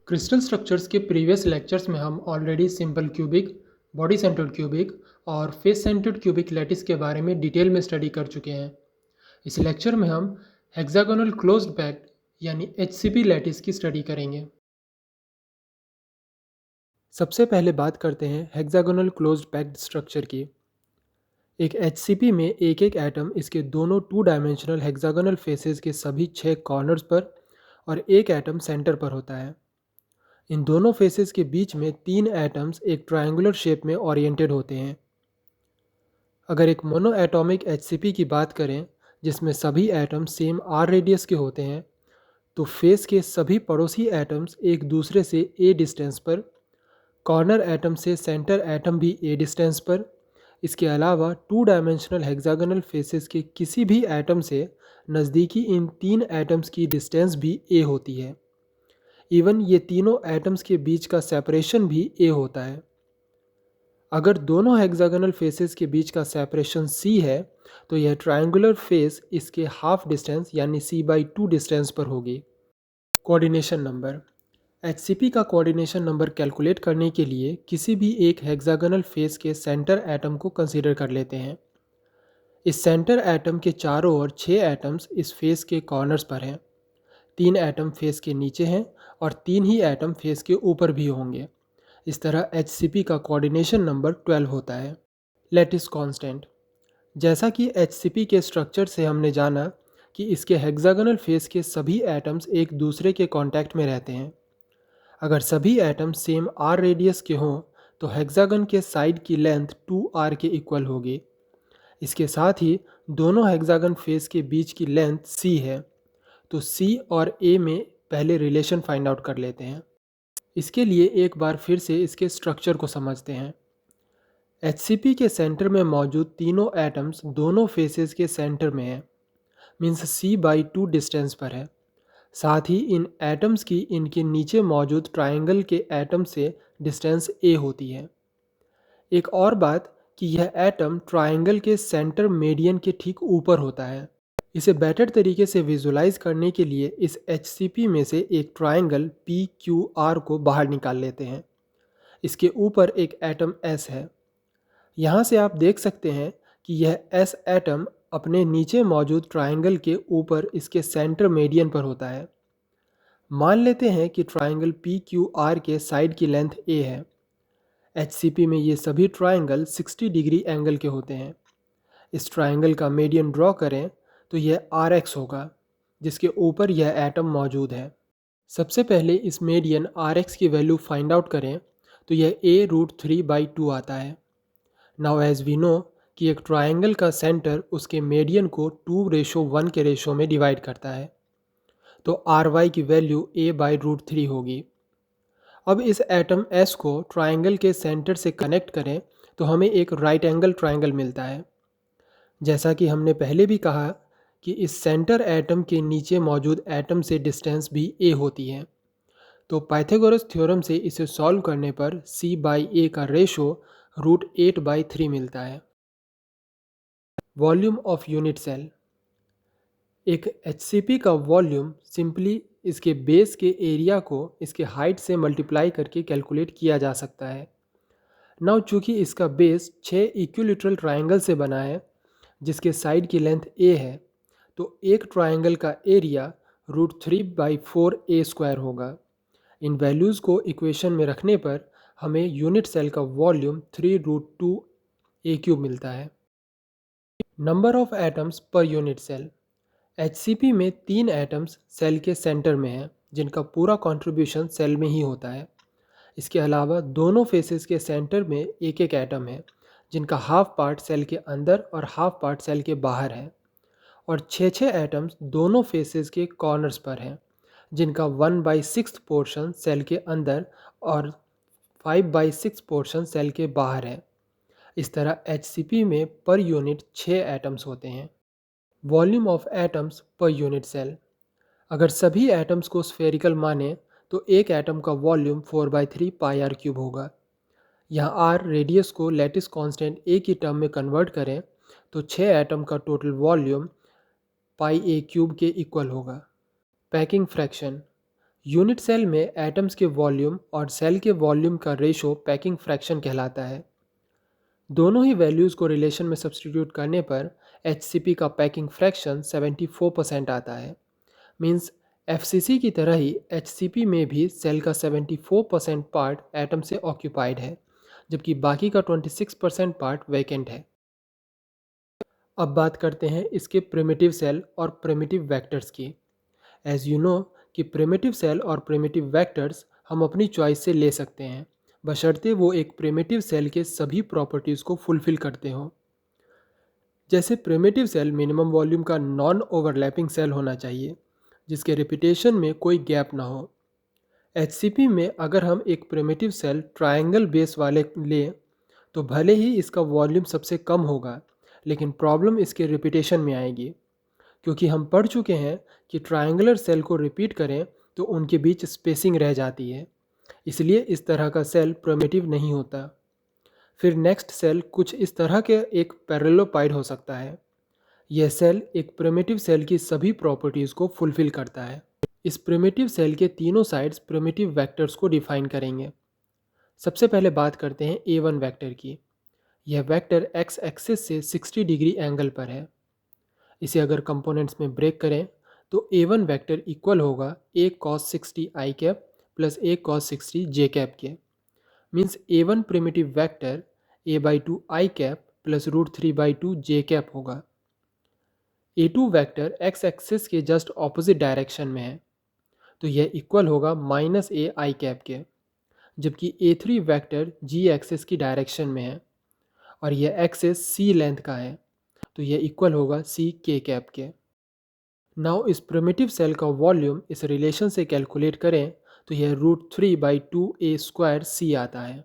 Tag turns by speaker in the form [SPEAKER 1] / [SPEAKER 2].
[SPEAKER 1] Crystal structures के previous lectures में हम already simple cubic, body centred cubic और फेस सेंटर्ड क्यूबिक लैटिस के बारे में डिटेल में स्टडी कर चुके हैं। इस लेक्चर में हम हेक्सागोनल क्लोज्ड पैक्ड यानी एचसीपी लैटिस की स्टडी करेंगे। सबसे पहले बात करते हैं हेक्सागोनल क्लोज्ड पैक्ड स्ट्रक्चर की। एक एचसीपी में एक एक एटम इसके दोनों टू डायमेंशनल हेक्सागोनल फेसेस के सभी 6 कॉर्नर्स पर और एक एटम सेंटर पर होता है। इन दोनों फेसेस के बीच में 3 एटम्स एक ट्रायंगुलर शेप में ओरिएंटेड होते हैं। अगर एक मोनो एटॉमिक एचसीपी की बात करें जिसमें सभी एटम सेम आर रेडियस के होते हैं, तो फेस के सभी पड़ोसी एटम्स एक दूसरे से ए डिस्टेंस पर, कॉर्नर एटम से सेंटर एटम भी ए डिस्टेंस पर। इसके अलावा टू डायमेंशनल हेक्सागोनल फेसेस के किसी भी एटम से नज़दीकी इन 3 एटम्स की डिस्टेंस भी ए होती है। इवन ये तीनों एटम्स के बीच का सेपरेशन भी ए होता है। अगर दोनों हेक्सागोनल फेसेस के बीच का सेपरेशन सी है, तो यह ट्रायंगुलर फेस इसके हाफ डिस्टेंस यानी c/2 डिस्टेंस पर होगी। Coordination number. एचसीपी का कोऑर्डिनेशन नंबर कैलकुलेट करने के लिए किसी भी एक हेक्सागोनल फेस के सेंटर एटम को कंसीडर कर लेते हैं। इस सेंटर एटम के चारों ओर 6 एटम्स इस फेस के कॉर्नर्स पर हैं। 3 एटम फेस के नीचे हैं और 3 ही एटम फेस के ऊपर भी होंगे। इस तरह एचसीपी का कोऑर्डिनेशन नंबर 12 होता है। Lattice constant. जैसा कि एचसीपी के स्ट्रक्चर से हमने जाना कि इसके हेक्सागोनल फेस के सभी एटम्स एक दूसरे के कांटेक्ट में रहते हैं। अगर सभी एटम सेम आर रेडियस के हों तो हेक्सागन के साइड की लेंथ 2r के इक्वल होगी। इसके साथ ही दोनों हेक्सागन फेस के बीच की लेंथ c है, तो c और a में पहले रिलेशन फाइंड आउट कर लेते हैं। इसके लिए एक बार फिर से इसके स्ट्रक्चर को समझते हैं। एचसीपी के सेंटर में मौजूद तीनों एटम्स दोनों फेसेस के सेंटर में है, मीन्स c/2 डिस्टेंस पर है। साथ ही इन एटम्स की इनके नीचे मौजूद ट्रायंगल के एटम से डिस्टेंस a होती है। एक और बात कि यह एटम ट्रायंगल के सेंटर मेडियन के ठीक ऊपर होता है। इसे बेटर तरीके से विजुलाइज करने के लिए इस एचसीपी में से एक ट्रायंगल PQR को बाहर निकाल लेते हैं। इसके ऊपर एक एटम S है। यहाँ से आप देख सकते हैं कि यह S एटम अपने नीचे मौजूद ट्रायंगल के ऊपर इसके सेंटर मेडियन पर होता है। मान लेते हैं कि ट्रायंगल PQR के साइड की लेंथ a है। एचसीपी में ये सभी ट्रायंगल 60 डिग्री एंगल के होते हैं। इस ट्रायंगल का मेडियन ड्रॉ करें तो यह RX होगा, जिसके ऊपर यह एटम मौजूद है। सबसे पहले इस मेडियन RX की वैल्यू फाइंड आउट करें तो यह a√3/2 आता है। नाउ एज वी नो कि एक ट्रायंगल का सेंटर उसके मेडियन को 2:1 के रेशो में डिवाइड करता है, तो RY की वैल्यू a/√3 होगी। अब इस एटम S को ट्रायंगल के सेंटर से कनेक्ट करें तो हमें एक राइट एंगल ट्रायंगल मिलता है। जैसा कि हमने पहले भी कहा कि इस सेंटर एटम के नीचे मौजूद एटम से डिस्टेंस भी a होती है, तो पाइथागोरस थ्योरम से इसे सॉल्व करने पर c/a का रेशो √8/3 मिलता है। Volume of unit cell. एक एचसीपी का वॉल्यूम सिंपली इसके बेस के एरिया को इसके हाइट से मल्टीप्लाई करके कैलकुलेट किया जा सकता है। नाउ चूँकि इसका बेस 6 इक्विलेटरल ट्रायंगल से बना है जिसके साइड की लेंथ a है, तो एक ट्रायंगल का एरिया √3/4a² होगा। इन वैल्यूज़ को इक्वेशन में रखने पर हमें यूनिट सेल का वॉल्यूम 3√2a³ मिलता है। Number of atoms per unit cell. HCP में 3 एटम्स सेल के सेंटर में हैं जिनका पूरा कंट्रीब्यूशन सेल में ही होता है। इसके अलावा दोनों फेसेस के सेंटर में एक एक एटम है जिनका हाफ पार्ट सेल के अंदर और हाफ पार्ट सेल के बाहर है, और 6 एटम्स दोनों फेसेस के कॉर्नर्स पर हैं जिनका 1/6 पोर्शन सेल के अंदर और 5/6 पोर्शन सेल के बाहर है। इस तरह एचसीपी में पर यूनिट 6 एटम्स होते हैं। Volume of atoms per unit cell. अगर सभी एटम्स को स्फेरिकल माने तो एक एटम का वॉल्यूम 4/3 πr³ होगा। यहाँ r रेडियस को लैटिस कांस्टेंट a की टर्म में कन्वर्ट करें तो 6 एटम का टोटल वॉल्यूम πa³ के इक्वल होगा। Packing fraction. यूनिट सेल में एटम्स के वॉल्यूम और सेल के वॉल्यूम का रेशो पैकिंग फ्रैक्शन कहलाता है। दोनों ही वैल्यूज़ को रिलेशन में सब्स्टिट्यूट करने पर HCP का पैकिंग फ्रैक्शन 74% आता है। मीन्स FCC की तरह ही HCP में भी सेल का 74% पार्ट एटम से ऑक्यूपाइड है, जबकि बाकी का 26% पार्ट वैकेंट है। अब बात करते हैं इसके प्रिमिटिव सेल और प्रिमिटिव वेक्टर्स की। एज यू नो कि प्रिमिटिव सेल और प्रिमिटिव वेक्टर्स हम अपनी चॉइस से ले सकते हैं, बशर्ते वो एक प्रिमिटिव सेल के सभी प्रॉपर्टीज़ को फुलफिल करते हों। जैसे प्रिमिटिव सेल मिनिमम वॉल्यूम का नॉन ओवरलैपिंग सेल होना चाहिए, जिसके रिपीटेशन में कोई गैप ना हो। HCP में अगर हम एक प्रिमिटिव सेल ट्रायंगल बेस वाले लें तो भले ही इसका वॉल्यूम सबसे कम होगा, लेकिन प्रॉब्लम इसके रिपीटेशन में आएगी, क्योंकि हम पढ़ चुके हैं कि ट्रायंगुलर सेल को रिपीट करें तो उनके बीच स्पेसिंग रह जाती है, इसलिए इस तरह का सेल प्रिमिटिव नहीं होता। फिर नेक्स्ट सेल कुछ इस तरह के एक पैरेललोपाइड हो सकता है। यह सेल एक प्रिमिटिव सेल की सभी प्रॉपर्टीज़ को फुलफिल करता है। इस प्रिमिटिव सेल के तीनों साइड्स प्रिमिटिव वेक्टर्स को डिफाइन करेंगे। सबसे पहले बात करते हैं A1 वेक्टर की। यह वेक्टर x एक्सिस से 60 डिग्री एंगल पर है। इसे अगर कंपोनेंट्स में ब्रेक करें तो A1 वेक्टर इक्वल होगा a cos 60 i cap plus a cos 60 j cap के। Means A1 primitive vector a/2 i cap plus √3/2 j cap होगा। A2 वेक्टर x एक्सिस के जस्ट ऑपोजिट डायरेक्शन में है, तो यह इक्वल होगा -a i कैप के, जबकि A3 वेक्टर g एक्सिस की डायरेक्शन में है और यह एक्सिस c लेंथ का है, तो यह इक्वल होगा c k कैप के। नाउ इस प्रिमिटिव सेल का वॉल्यूम इस रिलेशन से कैलकुलेट करें तो यह √3/2a² c आता है।